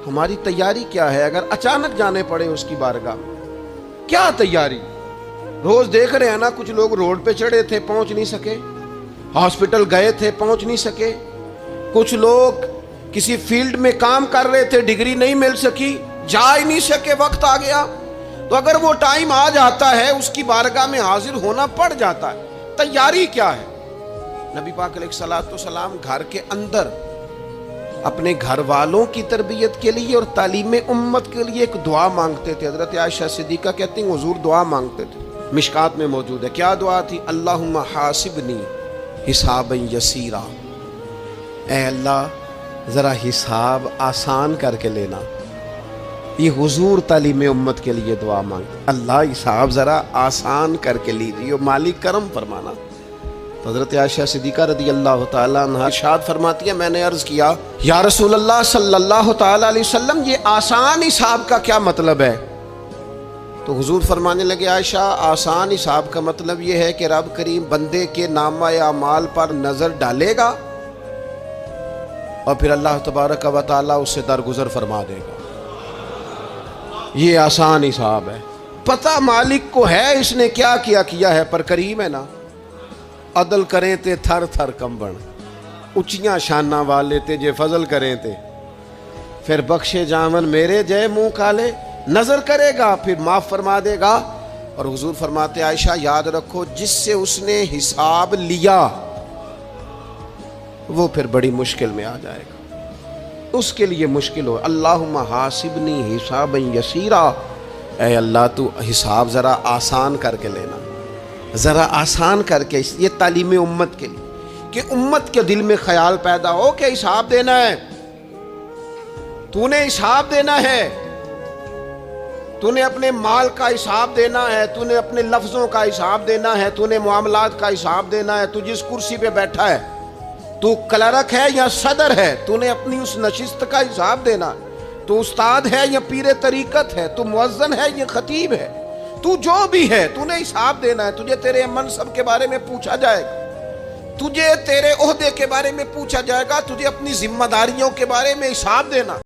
ہماری تیاری کیا ہے اگر اچانک جانے پڑے اس کی بارگاہ میں؟ کیا تیاری؟ روز دیکھ رہے ہیں نا، کچھ لوگ روڈ پہ چڑھے تھے پہنچ نہیں سکے، ہاسپٹل گئے تھے پہنچ نہیں سکے، کچھ لوگ کسی فیلڈ میں کام کر رہے تھے ڈگری نہیں مل سکی، جا ہی نہیں سکے، وقت آ گیا۔ تو اگر وہ ٹائم آ جاتا ہے اس کی بارگاہ میں حاضر ہونا پڑ جاتا ہے، تیاری کیا ہے؟ نبی پاک علیہ الصلوۃ والسلام گھر کے اندر اپنے گھر والوں کی تربیت کے لیے اور تعلیم امت کے لیے ایک دعا مانگتے تھے۔ حضرت عائشہ صدیقہ کہتی ہیں حضور دعا مانگتے تھے، مشکات میں موجود ہے۔ کیا دعا تھی؟ اللہم حاسبنی حسابا یسیرا، اے اللہ ذرا حساب آسان کر کے لینا۔ یہ حضور تعلیم امت کے لیے دعا مانگتے، اللہ حساب ذرا آسان کر کے لیجیے، مالک کرم فرمانا۔ تو حضرت عائشہ صدیقہ رضی اللہ تعالیٰ عنہ ارشاد فرماتی ہے، میں نے عرض کیا یا رسول اللہ صلی اللہ تعالیٰ علیہ وسلم یہ آسان حساب کا کیا مطلب ہے؟ تو حضور فرمانے لگے عائشہ آسان حساب کا مطلب یہ ہے کہ رب کریم بندے کے نامہ اعمال پر نظر ڈالے گا اور پھر اللہ تبارک و تعالیٰ اس سے درگزر فرما دے گا۔ یہ آسان حساب ہے، پتہ مالک کو ہے اس نے کیا کیا ہے، پر کریم ہے نا۔ عدل کریں تے تھر تھر کمبن، اچیاں شاناں والے تے جے فضل کریں تے پھر بخشے جامن میرے جے منہ کالے، نظر کرے گا پھر معاف فرما دے گا۔ اور حضور فرماتے عائشہ یاد رکھو جس سے اس نے حساب لیا وہ پھر بڑی مشکل میں آ جائے گا، اس کے لیے مشکل ہو۔ اللہم حاسبنی حسابا یسیرا، اے اللہ تو حساب ذرا آسان کر کے لینا، ذرا آسان کر کے۔ یہ تعلیم امت کے لیے کہ امت کے دل میں خیال پیدا ہو کہ حساب دینا ہے، تو نے حساب دینا ہے، تو نے اپنے مال کا حساب دینا ہے، تو نے اپنے لفظوں کا حساب دینا ہے، تو نے معاملات کا حساب دینا ہے۔ تو جس کرسی پہ بیٹھا ہے، تو کلرک ہے یا صدر ہے، تو نے اپنی اس نشست کا حساب دینا۔ تو استاد ہے یا پیر طریقت ہے، تو مؤذن ہے یا خطیب ہے، تو جو بھی ہے تو نے حساب دینا ہے۔ تجھے تیرے منصب کے بارے میں پوچھا جائے گا، تجھے تیرے عہدے کے بارے میں پوچھا جائے گا، تجھے اپنی ذمہ داریوں کے بارے میں حساب دینا۔